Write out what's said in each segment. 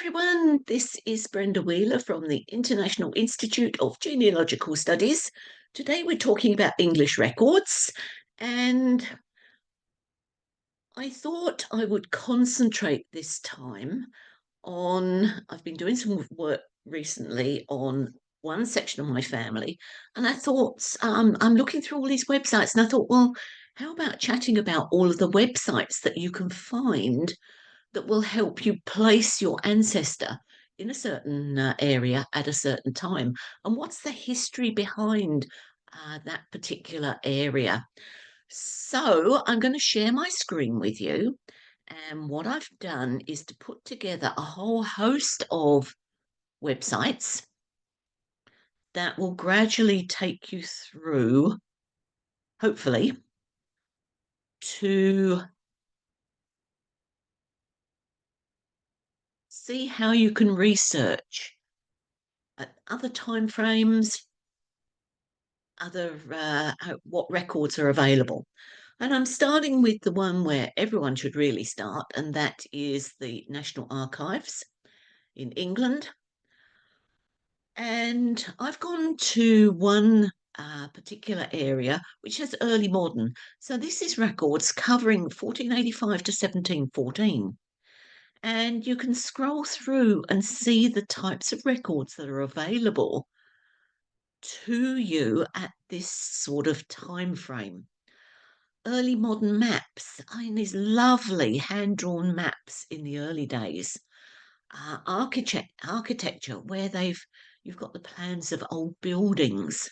everyone. This is Brenda Wheeler from the International Institute of Genealogical Studies. Today we're talking about English records, and I thought I would concentrate this time I've been doing some work recently on one section of my family, and I thought I'm looking through all these websites, and I thought, well, how about chatting about all of the websites that you can find that will help you place your ancestor in a certain area at a certain time. And what's the history behind that particular area? So I'm going to share my screen with you. And what I've done is to put together a whole host of websites that will gradually take you through, hopefully, to see how you can research at other time frames, what records are available. And I'm starting with the one where everyone should really start, and that is the National Archives in England. And I've gone to one particular area which has early modern. So this is records covering 1485 to 1714. And you can scroll through and see the types of records that are available to you at this sort of time frame. Early modern maps. I mean, these lovely hand-drawn maps in the early days. Architecture where you've got the plans of old buildings.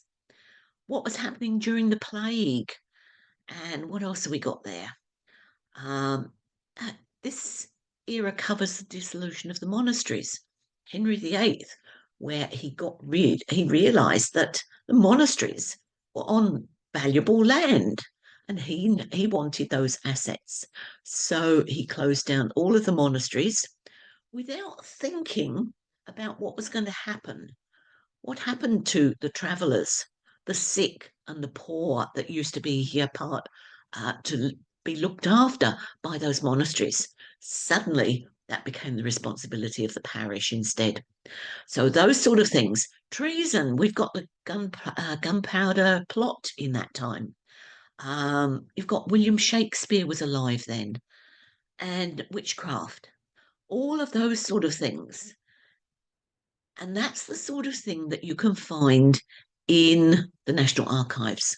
What was happening during the plague, and what else have we got there? Um, this era covers the dissolution of the monasteries. Henry VIII, where he realised that the monasteries were on valuable land, and he wanted those assets. So he closed down all of the monasteries without thinking about what was going to happen. What happened to the travellers, the sick and the poor that used to be here to be looked after by those monasteries? Suddenly, that became the responsibility of the parish instead. So those sort of things. Treason. We've got the gunpowder plot in that time. You've got William Shakespeare was alive then, and witchcraft. All of those sort of things. And that's the sort of thing that you can find in the National Archives.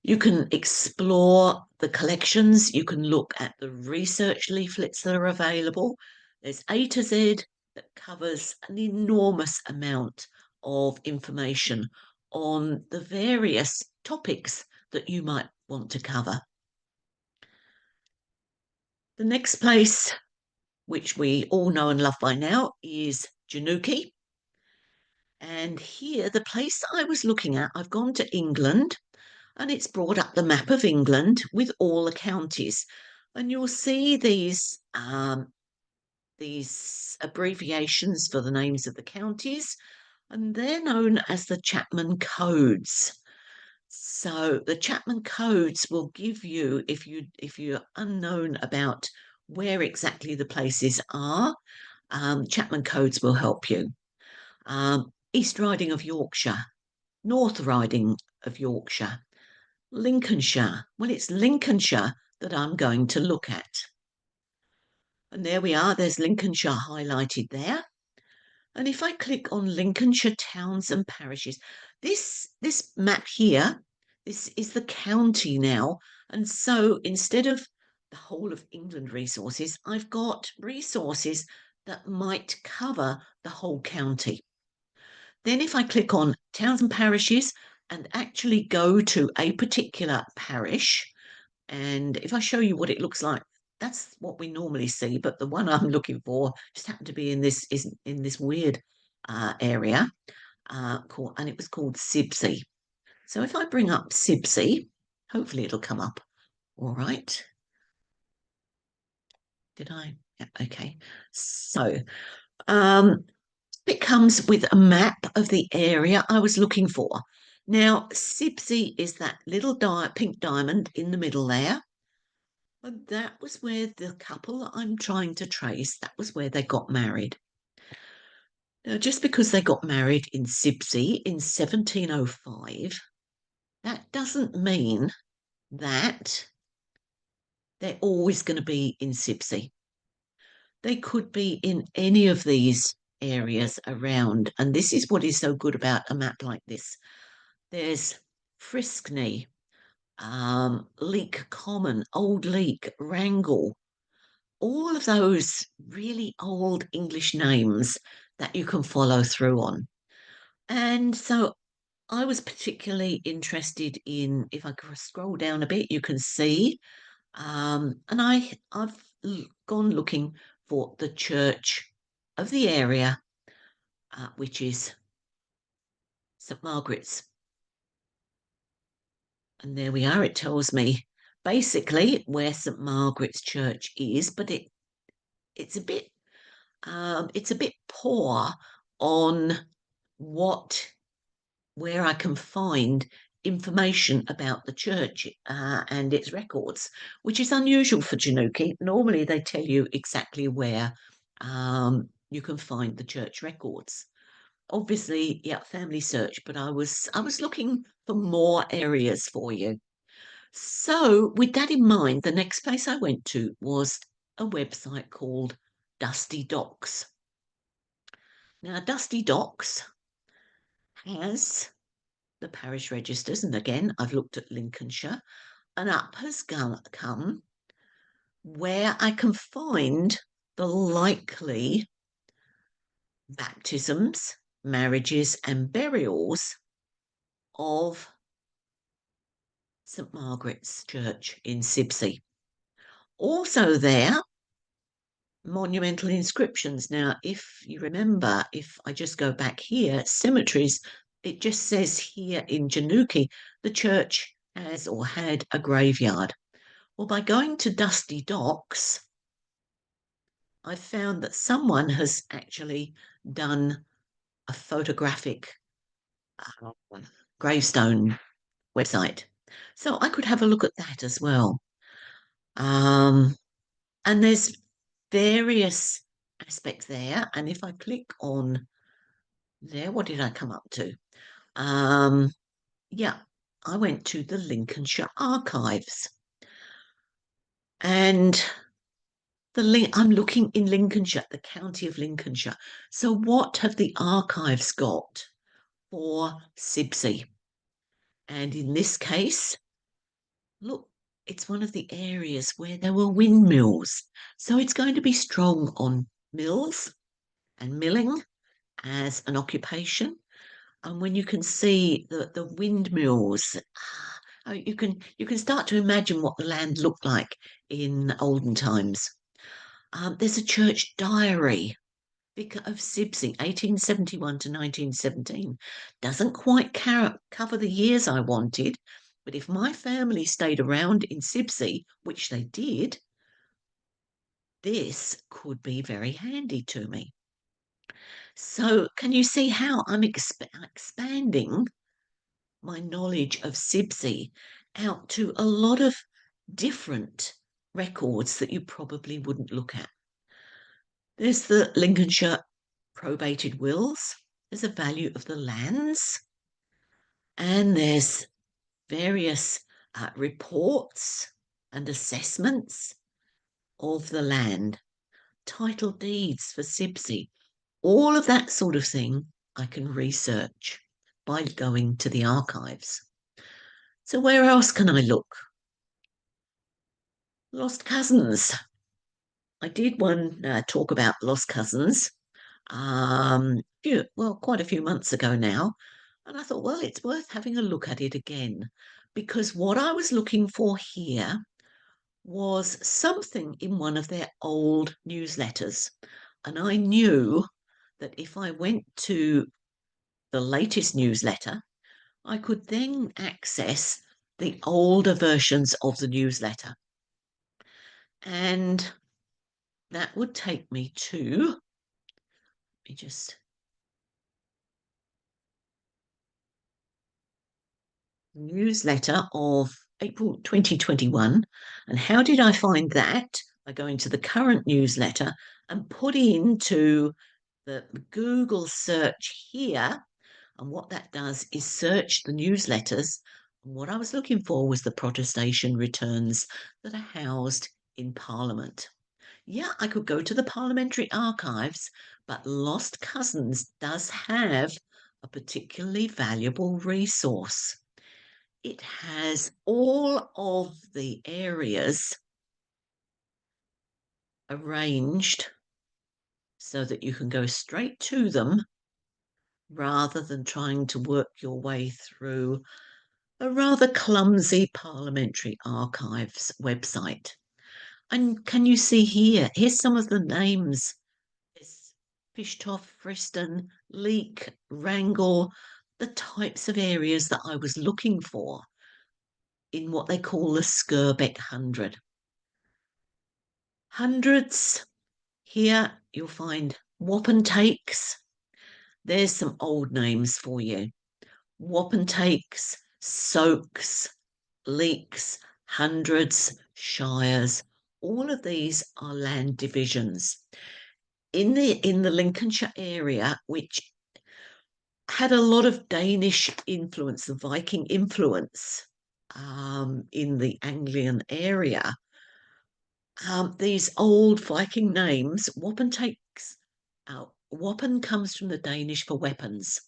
You can explore the collections, you can look at the research leaflets that are available. There's A to Z that covers an enormous amount of information on the various topics that you might want to cover. The next place, which we all know and love by now, is Januki. And here, the place I was looking at, I've gone to England, and it's brought up the map of England with all the counties. And you'll see these abbreviations for the names of the counties, and they're known as the Chapman codes. So the Chapman codes will give you, if you're unknown about where exactly the places are, Chapman codes will help you. East Riding of Yorkshire, North Riding of Yorkshire, Lincolnshire. Well, it's Lincolnshire that I'm going to look at. And there we are. There's Lincolnshire highlighted there. And if I click on Lincolnshire towns and parishes, this map here, this is the county now. And so instead of the whole of England resources, I've got resources that might cover the whole county. Then if I click on towns and parishes and actually go to a particular parish, and if I show you what it looks like, that's what we normally see. But the one I'm looking for just happened to be in this weird area and it was called Sibsey. So if I bring up Sibsey, hopefully it'll come up. All right. Did I? Yeah, okay. So it comes with a map of the area I was looking for. Now, Sibsey is that little pink diamond in the middle there. And that was where the couple I'm trying to trace, that was where they got married. Now, just because they got married in Sibsey in 1705, that doesn't mean that they're always going to be in Sibsey. They could be in any of these areas around. And this is what is so good about a map like this. There's Friskney, Leek Common, Old Leek, Wrangle, all of those really old English names that you can follow through on. And so I was particularly interested in, if I could scroll down a bit, you can see, and I've gone looking for the church of the area, which is St Margaret's. And there we are. It tells me basically where St Margaret's Church is, but it's a bit it's a bit poor on what where I can find information about the church and its records, which is unusual for Januki. Normally, they tell you exactly where you can find the church records. Obviously, yeah, family search, but I was looking for more areas for you. So, with that in mind, the next place I went to was a website called Dusty Docs. Now, Dusty Docs has the parish registers, and again, I've looked at Lincolnshire, and up has come where I can find the likely baptisms, marriages, and burials of St Margaret's Church in Sibsey. Also, there monumental inscriptions. Now, if you remember, if I just go back here, cemeteries, it just says here in Januki, the church has or had a graveyard. Well, by going to Dusty Docks, I found that someone has actually done a photographic uh, gravestone website. So I could have a look at that as well. Um, and there's various aspects there. And if I click on there, what did I come up to? Um, yeah, I went to the Lincolnshire Archives. And I'm looking in Lincolnshire, the county of Lincolnshire. So what have the archives got for Sibsey? And in this case, look, it's one of the areas where there were windmills. So it's going to be strong on mills and milling as an occupation. And when you can see the windmills, you can start to imagine what the land looked like in olden times. There's a church diary, Vicar of Sibsey, 1871 to 1917. Doesn't quite cover the years I wanted, but if my family stayed around in Sibsey, which they did, this could be very handy to me. So, can you see how I'm expanding my knowledge of Sibsey out to a lot of different records that you probably wouldn't look at? There's the Lincolnshire probated wills, there's a value of the lands, and there's various reports and assessments of the land, title deeds for Sibsey, all of that sort of thing I can research by going to the archives. So where else can I look? Lost cousins. I did one talk about lost cousins, quite a few months ago now, and I thought, well, it's worth having a look at it again because what I was looking for here was something in one of their old newsletters, and I knew that if I went to the latest newsletter, I could then access the older versions of the newsletter. And that would take me to, let me just, newsletter of April 2021. And how did I find that? By going to the current newsletter and put into the Google search here, and what that does is search the newsletters. And what I was looking for was the protestation returns that are housed in Parliament. Yeah, I could go to the Parliamentary Archives, but Lost Cousins does have a particularly valuable resource. It has all of the areas arranged so that you can go straight to them rather than trying to work your way through a rather clumsy Parliamentary Archives website. And can you see here? Here's some of the names. It's Fishtoft, Friston, Leek, Wrangle, the types of areas that I was looking for in what they call the Skirbeck Hundred. Hundreds, here you'll find Wapentakes. There's some old names for you. Wapentakes, Soaks, Leeks, Hundreds, Shires. All of these are land divisions. In the Lincolnshire area, which had a lot of Danish influence, the Viking influence in the Anglian area. These old Viking names, Wapen comes from the Danish for weapons,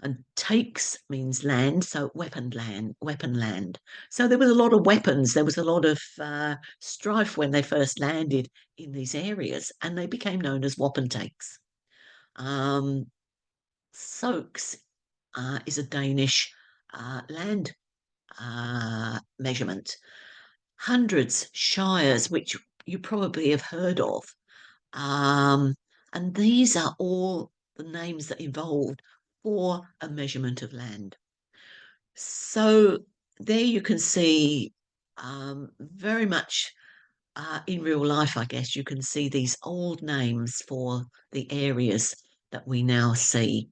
and takes means land, so weapon land. So there was a lot of weapons. There was a lot of strife when they first landed in these areas, and they became known as wapentakes. Soaks is a Danish land measurement. Hundreds, shires, which you probably have heard of. And these are all the names that evolved for a measurement of land. So there you can see very much in real life, I guess, you can see these old names for the areas that we now see.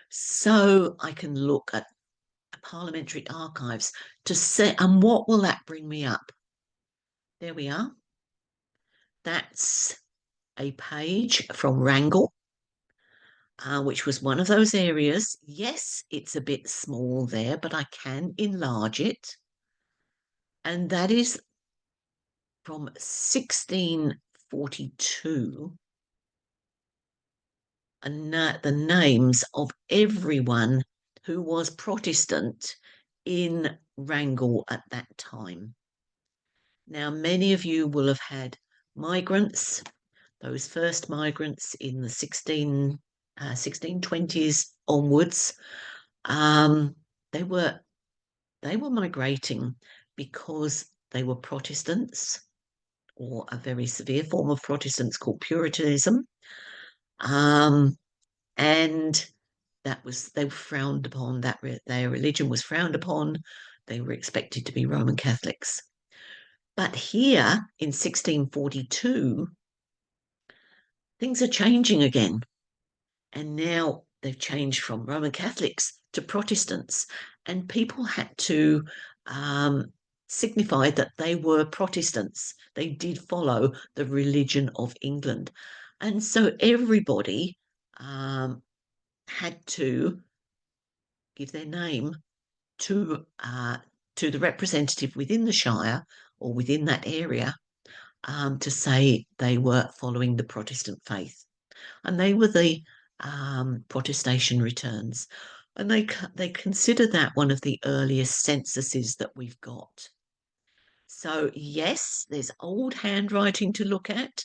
So I can look at Parliamentary Archives to see, and what will that bring me up? There we are. That's a page from Wrangle, which was one of those areas. Yes, it's a bit small there, but I can enlarge it. And that is from 1642. And the names of everyone who was Protestant in Wrangle at that time. Now, many of you will have had migrants, those first migrants in the 1620s onwards. They were migrating because they were Protestants, or a very severe form of Protestants called Puritanism. And they were frowned upon, their religion was frowned upon. They were expected to be Roman Catholics. But here in 1642, things are changing again. And now they've changed from Roman Catholics to Protestants. And people had to signify that they were Protestants. They did follow the religion of England. And so everybody had to give their name to the representative within the Shire or within that area to say they were following the Protestant faith. And they were the protestation returns. And they consider that one of the earliest censuses that we've got. So, yes, there's old handwriting to look at,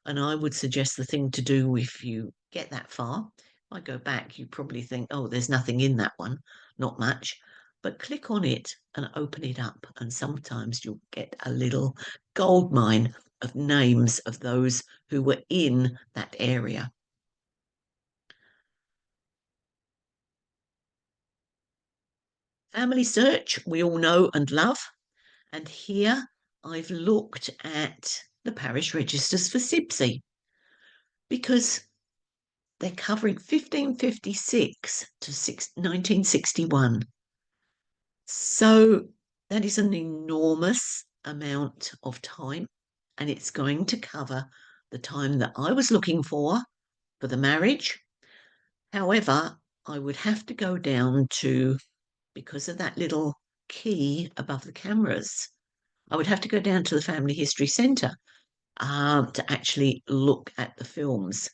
and I would suggest the thing to do if you get that far. If I go back, you probably think, oh, there's nothing in that one, not much. But click on it and open it up, and sometimes you'll get a little gold mine of names of those who were in that area. Family search, we all know and love. And here I've looked at the parish registers for Sibsey because they're covering 1556 to 1961. So that is an enormous amount of time, and it's going to cover the time that I was looking for for the marriage. However, I would have to go down to, because of that little key above the cameras, I would have to go down to the Family History Centre to actually look at the films.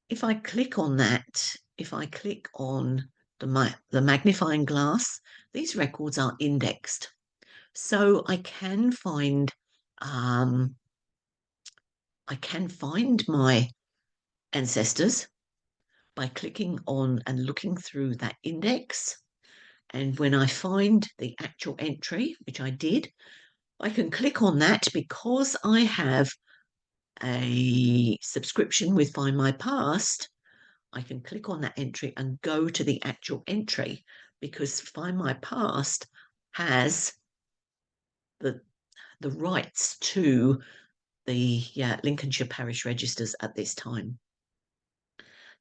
If I click on that, if I click on the magnifying glass, these records are indexed. So um, I can find my ancestors by clicking on and looking through that index. And when I find the actual entry, which I did, I can click on that because I have a subscription with Find My Past. I can click on that entry and go to the actual entry because Find My Past has the rights to the Lincolnshire Parish Registers at this time.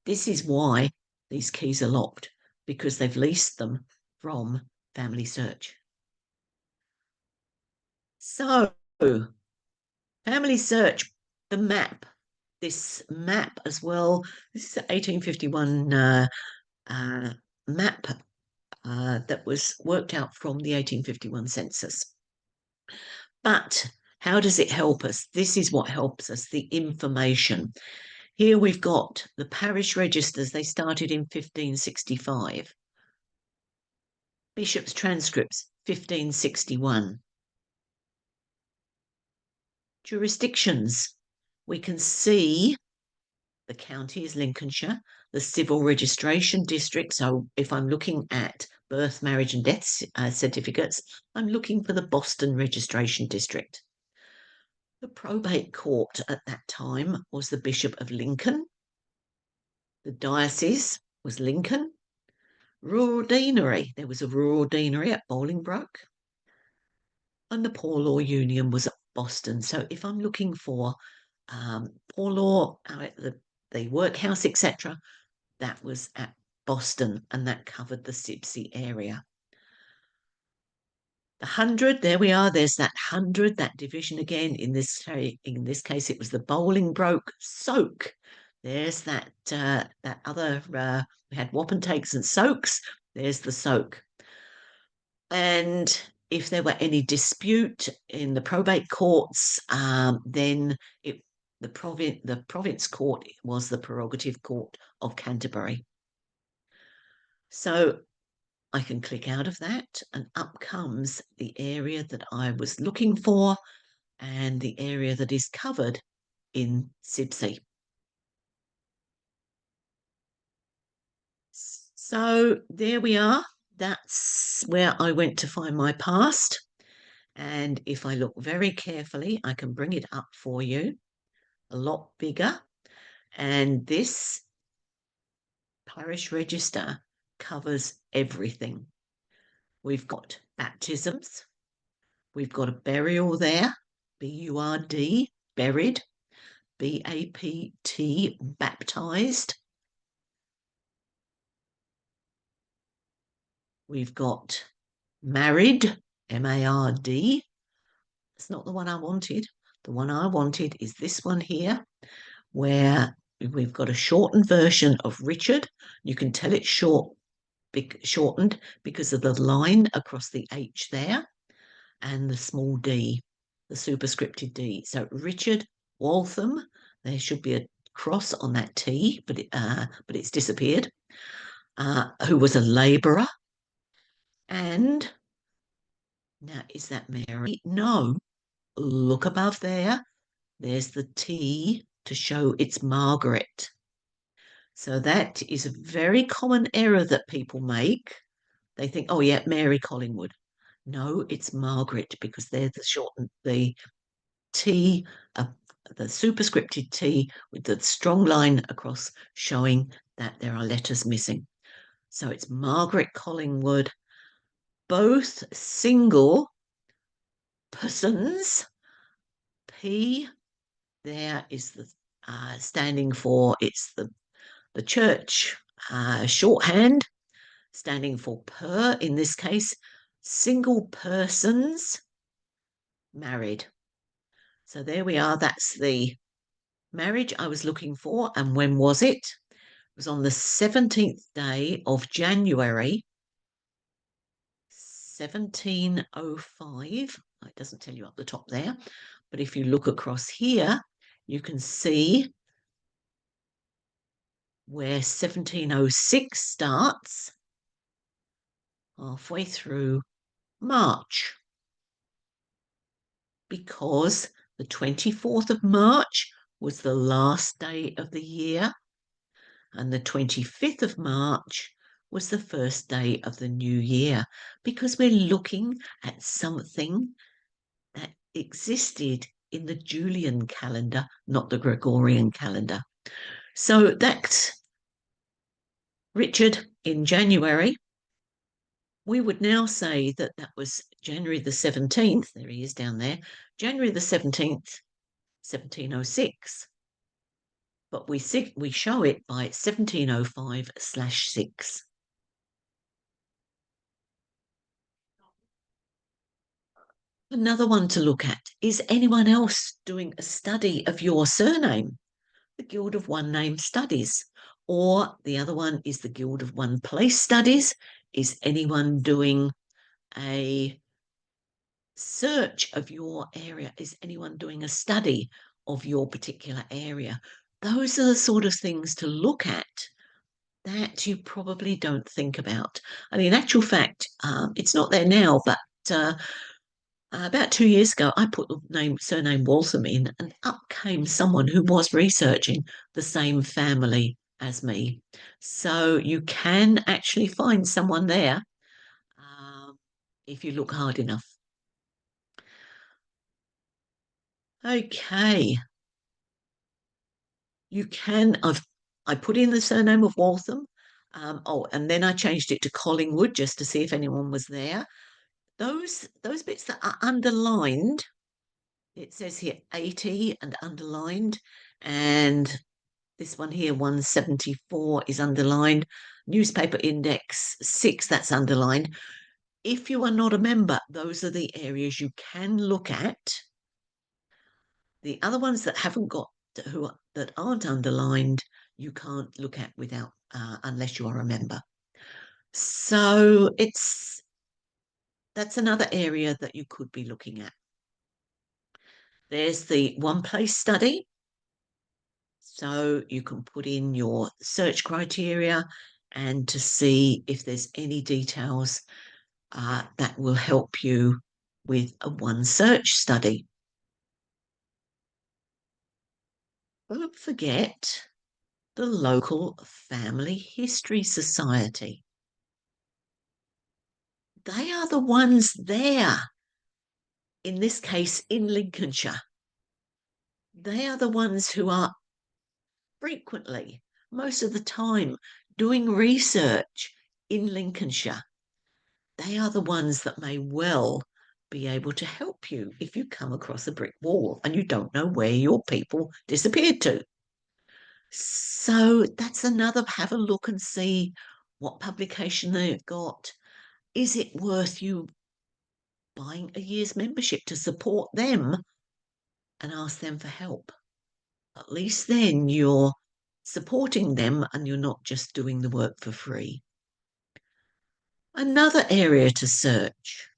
This is why these keys are locked, because they've leased them from Family Search. So, Family Search, the map, this map as well, this is an 1851 map that was worked out from the 1851 census. But how does it help us? This is what helps us, the information. Here we've got the parish registers. They started in 1565. Bishop's transcripts, 1561. Jurisdictions. We can see the county is Lincolnshire, the civil registration district. So if I'm looking at birth, marriage and death certificates, I'm looking for the Boston registration district. The probate court at that time was the Bishop of Lincoln. The diocese was Lincoln. Rural deanery, there was a rural deanery at Bolingbroke. And the Poor Law Union was at Boston. So if I'm looking for poor law, the workhouse, etc., that was at Boston, and that covered the Sibsey area. The 100, there we are. There's that 100, that division again. In this case, it was the Bolingbroke Soak. There's that that other. We had wapentakes and soaks. There's the soak. And if there were any dispute in the probate courts, then the province court was the prerogative court of Canterbury. So I can click out of that and up comes the area that I was looking for and the area that is covered in Sibsey. So there we are. That's where I went to find my past. And if I look very carefully, I can bring it up for you a lot bigger. And this parish register covers everything. We've got baptisms. We've got a burial there, B-U-R-D, buried, B-A-P-T, baptized. We've got married, M-A-R-D. It's not the one I wanted. The one I wanted is this one here, where we've got a shortened version of Richard. You can tell it's shortened because of the line across the H there and the small d, the superscripted D. So Richard Waltham, there should be a cross on that T, but it's disappeared, who was a labourer. And now, is that Mary? No. Look above there. There's the T to show it's Margaret. So that is a very common error that people make. They think, oh yeah, Mary Collingwood. No, it's Margaret because they're the T, the superscripted T with the strong line across showing that there are letters missing. So it's Margaret Collingwood, both single persons. P there is the standing for, it's the church shorthand, standing for per, in this case, single persons married. So there we are. That's the Marriage I was looking for, and when was it? It was on the 17th day of January, 1705. It doesn't tell you up the top there, but if you look across here, you can see where 1706 starts, halfway through March, because the 24th of March was the last day of the year, and the 25th of March was the first day of the new year, because we're looking at something that existed in the Julian calendar, not the Gregorian calendar. So that's Richard in January. We would now say that that was January the 17th. There he is down there. January the 17th, 1706. But we show it by 1705/6. Another one to look at is anyone else doing a study of your surname? The Guild of One Name Studies. Or the other one is the Guild of One Place Studies. Is anyone doing a search of your area? Is anyone doing a study of your particular area? Those are the sort of things to look at that you probably don't think about. I mean, in actual fact, it's not there now, but about 2 years ago, I put the surname Waltham in, and up came someone who was researching the same family as me. So you can actually find someone there if you look hard enough. Okay, you can. I put in the surname of Waltham. And then I changed it to Collingwood just to see if anyone was there. Those bits that are underlined, it says here 80 and underlined, and this one here 174 is underlined. Newspaper index 6, that's underlined. If you are not a member, those are the areas you can look at. The other ones that haven't got that aren't underlined, you can't look at without unless you are a member. So that's another area that you could be looking at. There's the one place study. So you can put in your search criteria and to see if there's any details that will help you with a one search study. Don't forget the local Family History Society. They are the ones there, in this case in Lincolnshire. They are the ones who are frequently, most of the time, doing research in Lincolnshire. They are the ones that may well be able to help you if you come across a brick wall and you don't know where your people disappeared to. So that's another, have a look and see what publication they've got. Is it worth you buying a year's membership to support them and ask them for help? At least then you're supporting them and you're not just doing the work for free. Another area to search,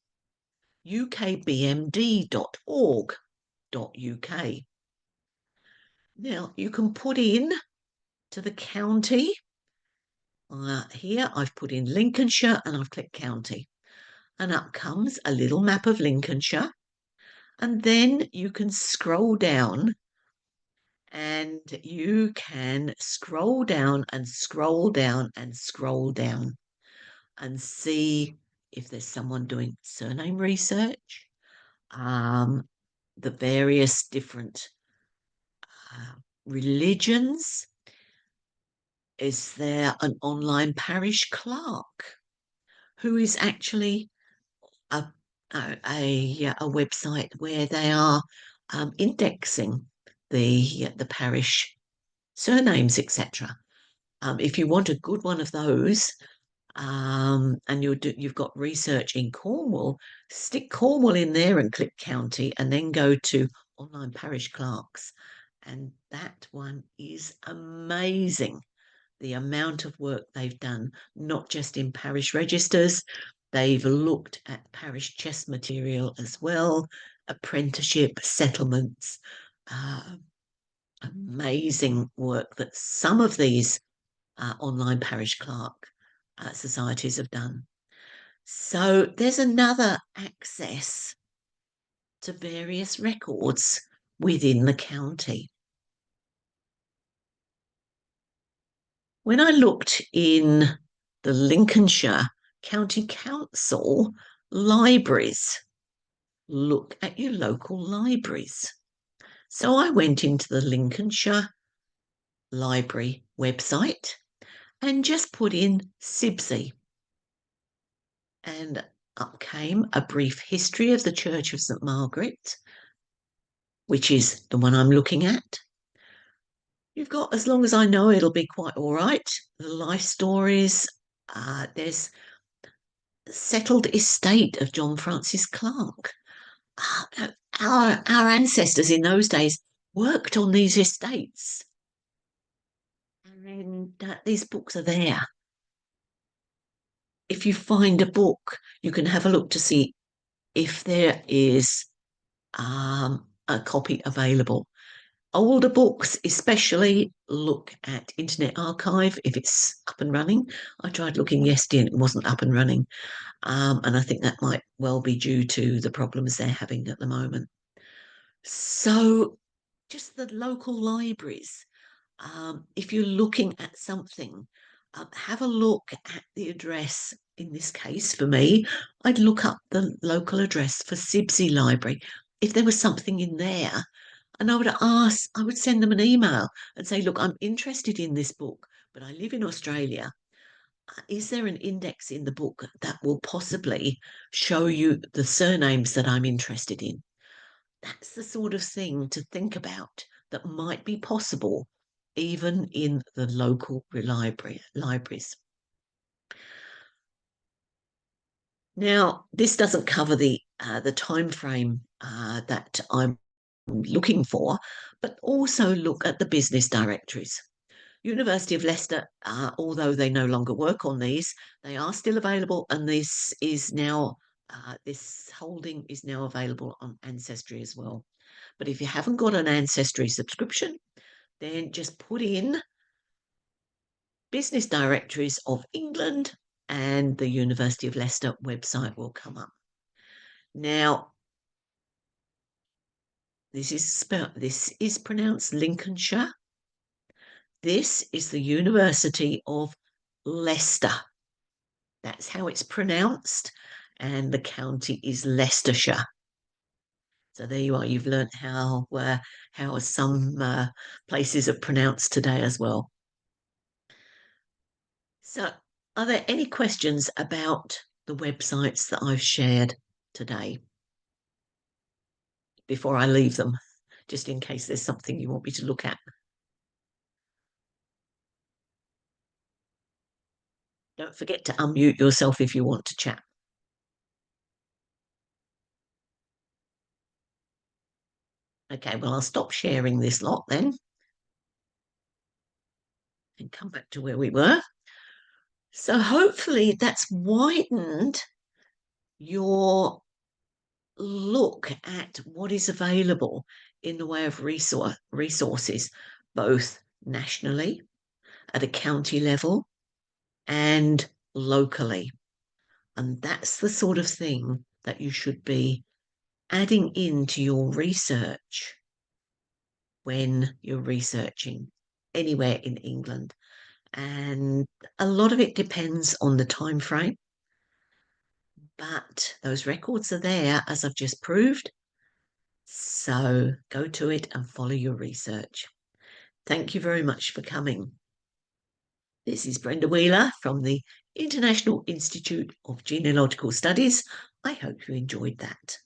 ukbmd.org.uk. Now you can put in to the county. Here I've put in Lincolnshire and I've clicked county. And up comes a little map of Lincolnshire. And then you can scroll down and you can scroll down and scroll down and scroll down and see if there's someone doing surname research, the various different religions. Is there an online parish clerk who is actually a website where they are indexing the parish surnames, etc. If you want a good one of those, and you've got research in Cornwall, stick Cornwall in there and click county, and then go to online parish clerks, And that one is amazing. The amount of work they've done, not just in parish registers, they've looked at parish chest material as well, apprenticeship, settlements. Uh, Amazing work that some of these online parish clerk societies have done. So there's another access to various records within the county. When I looked in the Lincolnshire County Council libraries, look at your local libraries. So I went into the Lincolnshire Library website and just put in Sibsey. And up came a brief history of the Church of St Margaret, which is the one I'm looking at. You've got, as long as I know, it'll be quite all right. The life stories, there's settled estate of John Francis Clark. Our ancestors in those days worked on these estates. And these books are there. If you find a book, you can have a look to see if there is a copy available. Older books, especially, look at Internet Archive if it's up and running. I tried looking yesterday and it wasn't up and running. And I think that might well be due to the problems they're having at the moment. So, just the local libraries. If you're looking at something, have a look at the address. In this case, for me, I'd look up the local address for Sibsey Library. If there was something in there, and I would send them an email and say, look, I'm interested in this book, but I live in Australia. Is there an index in the book that will possibly show you the surnames that I'm interested in? That's the sort of thing to think about that might be possible even in the local libraries. Now, this doesn't cover the time frame that I'm looking for, but also look at the business directories. University of Leicester, although they no longer work on these, they are still available, and this holding is now available on Ancestry as well. But if you haven't got an Ancestry subscription, then just put in business directories of England and the University of Leicester website will come up. Now, this is pronounced Lincolnshire. This is the University of Leicester. That's how it's pronounced, and the county is Leicestershire. So there you are. You've learnt how some places are pronounced today as well. So, are there any questions about the websites that I've shared today before I leave them, just in case there's something you want me to look at? Don't forget to unmute yourself if you want to chat. Okay, well, I'll stop sharing this lot then and come back to where we were. So hopefully that's widened your look at what is available in the way of resources, both nationally, at a county level, and locally. And that's the sort of thing that you should be adding into your research when you're researching anywhere in England. And a lot of it depends on the time frame, but those records are there, as I've just proved. So go to it and follow your research. Thank you very much for coming. This is Brenda Wheeler from the International Institute of Genealogical Studies. I hope you enjoyed that.